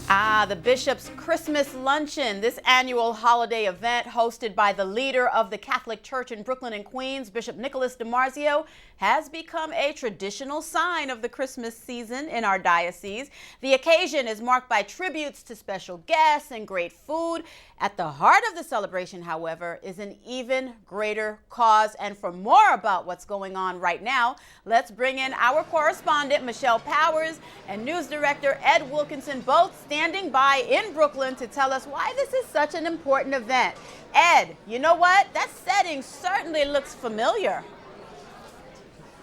The Bishop's Christmas Luncheon, this annual holiday event hosted by the leader of the Catholic Church in Brooklyn and Queens, Bishop Nicholas DiMarzio, has become a traditional sign of the Christmas season in our diocese. The occasion is marked by tributes to special guests and great food. At the heart of the celebration, however, is an even greater cause. And for more about what's going on right now, let's bring in our correspondent, Michelle Powers, and news director Ed Wilkinson, both standing by in Brooklyn to tell us why this is such an important event. Ed, you know what? That setting certainly looks familiar.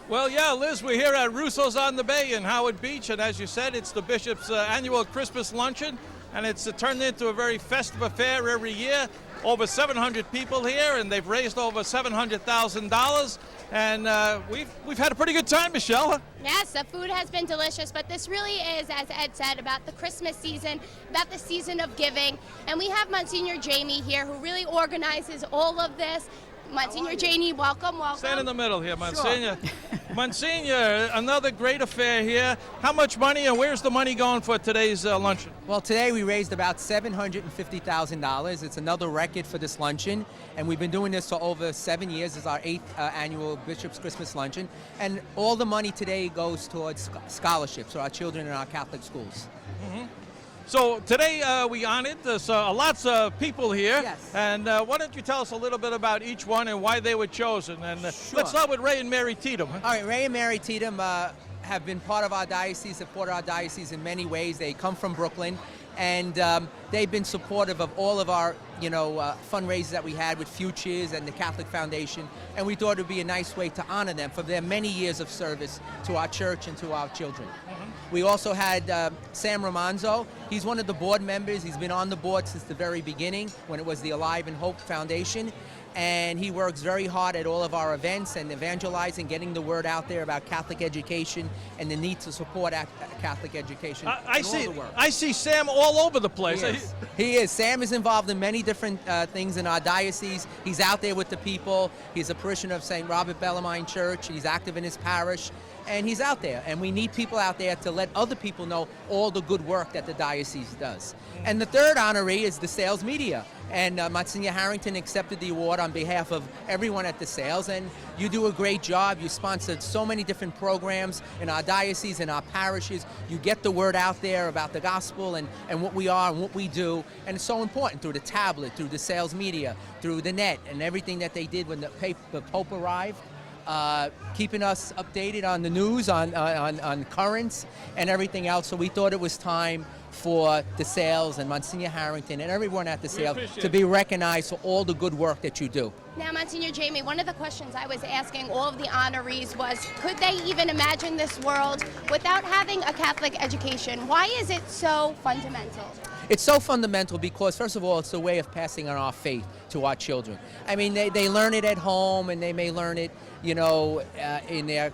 Well, yeah, Liz, we're here at Russo's on the Bay in Howard Beach, and as you said, it's the Bishop's annual Christmas luncheon, and it's turned into a very festive affair every year. Over 700 people here, and they've raised over $700,000, and we've had a pretty good time, Michelle. Yes, the food has been delicious, but this really is, as Ed said, about the Christmas season, about the season of giving, and we have Monsignor Jamie here, who really organizes all of this. Monsignor Jamie, welcome. Stand in the middle here, Monsignor. Sure. Monsignor, another great affair here. How much money and where's the money going for today's luncheon? Well, today we raised about $750,000. It's another record for this luncheon, and we've been doing this for over 7 years. It's our 8th annual Bishop's Christmas Luncheon, and all the money today goes towards scholarships for our children in our Catholic schools. Mm-hmm. So today we honored lots of people here, yes. And why don't you tell us a little bit about each one and why they were chosen? And Sure. Let's start with Ray and Mary Tatum. All right, Ray and Mary Tatum have been part of our diocese, support our diocese in many ways. They come from Brooklyn, and they've been supportive of all of our fundraisers that we had with Futures and the Catholic Foundation, and we thought it would be a nice way to honor them for their many years of service to our church and to our children. Mm-hmm. We also had Sam Romanzo. He's one of the board members. He's been on the board since the very beginning when it was the Alive and Hope Foundation, and he works very hard at all of our events and evangelizing, getting the word out there about Catholic education and the need to support Catholic education. I see Sam all over the place. He is. Sam is involved in many different things in our diocese. He's out there with the people. He's a parishioner of St. Robert Bellarmine Church. He's active in his parish, and he's out there. And we need people out there to let other people know all the good work that the diocese does. And the third honoree is the Sales Media. And Monsignor Harrington accepted the award on behalf of everyone at the Sales, and you do a great job. You sponsored so many different programs in our diocese, in our parishes. You get the word out there about the gospel and what we are and what we do, and it's so important through the tablet, through the Sales Media, through the net, and everything that they did when the Pope arrived. Keeping us updated on the news, on currents and everything else. So we thought it was time for the Sales and Monsignor Harrington and everyone at the Sales to be recognized for all the good work that you do. Now, Monsignor Jamie, one of the questions I was asking all of the honorees was, could they even imagine this world without having a Catholic education? Why is it so fundamental? It's so fundamental because, first of all, it's a way of passing on our faith to our children. I mean, they learn it at home, and they may learn it, in their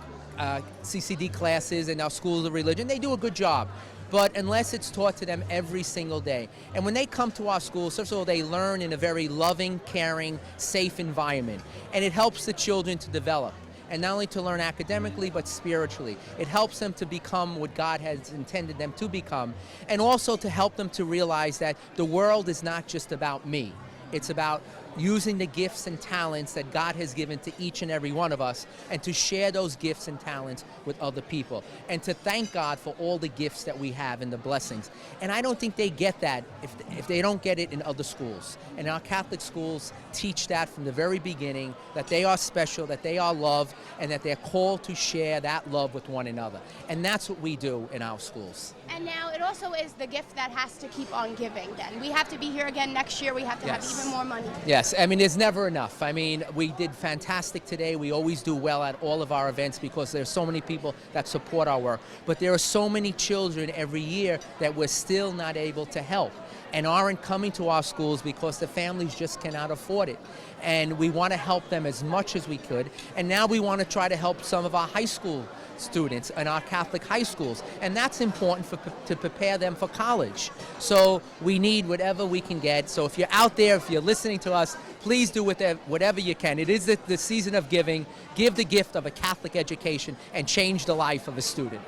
CCD classes and our schools of religion. They do a good job. But unless it's taught to them every single day. And when they come to our schools, first of all, they learn in a very loving, caring, safe environment. And it helps the children to develop. And not only to learn academically, but spiritually. It helps them to become what God has intended them to become. And also to help them to realize that the world is not just about me. It's about using the gifts and talents that God has given to each and every one of us, and to share those gifts and talents with other people, and to thank God for all the gifts that we have and the blessings. And I don't think they get that if they don't get it in other schools. And our Catholic schools teach that from the very beginning, that they are special, that they are loved, and that they're called to share that love with one another. And that's what we do in our schools. And now it also is the gift that has to keep on giving then. We have to be here again next year. We have to have even more money. Yes, I mean, there's never enough. I mean, we did fantastic today. We always do well at all of our events because there's so many people that support our work. But there are so many children every year that we're still not able to help and aren't coming to our schools because the families just cannot afford it. And we want to help them as much as we could. And now we want to try to help some of our high school students in our Catholic high schools. And that's important to prepare them for college. So we need whatever we can get. So if you're out there, if you're listening to us, please do whatever you can. It is the season of giving. Give the gift of a Catholic education and change the life of a student.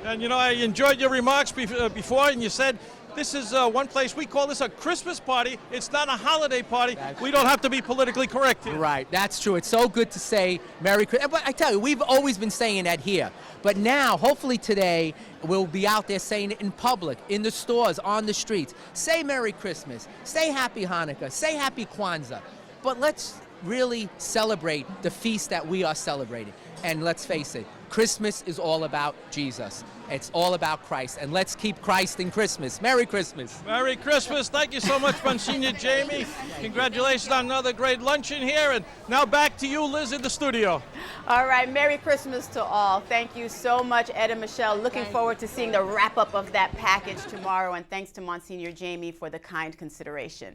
And I enjoyed your remarks before, and you said This is one place, we call this a Christmas party. It's not a holiday party. We don't have to be politically correct here. Right, that's true. It's so good to say Merry Christmas. But I tell you, we've always been saying that here. But now, hopefully today, we'll be out there saying it in public, in the stores, on the streets. Say Merry Christmas. Say Happy Hanukkah. Say Happy Kwanzaa. But let's really celebrate the feast that we are celebrating. And let's face it, Christmas is all about Jesus. It's all about Christ. And let's keep Christ in Christmas. Merry Christmas. Merry Christmas. Thank you so much, Monsignor Jamie. Congratulations on another great luncheon here. And now back to you, Liz, in the studio. All right, Merry Christmas to all. Thank you so much, Ed and Michelle. Looking forward to seeing the wrap-up of that package tomorrow. And thanks to Monsignor Jamie for the kind consideration.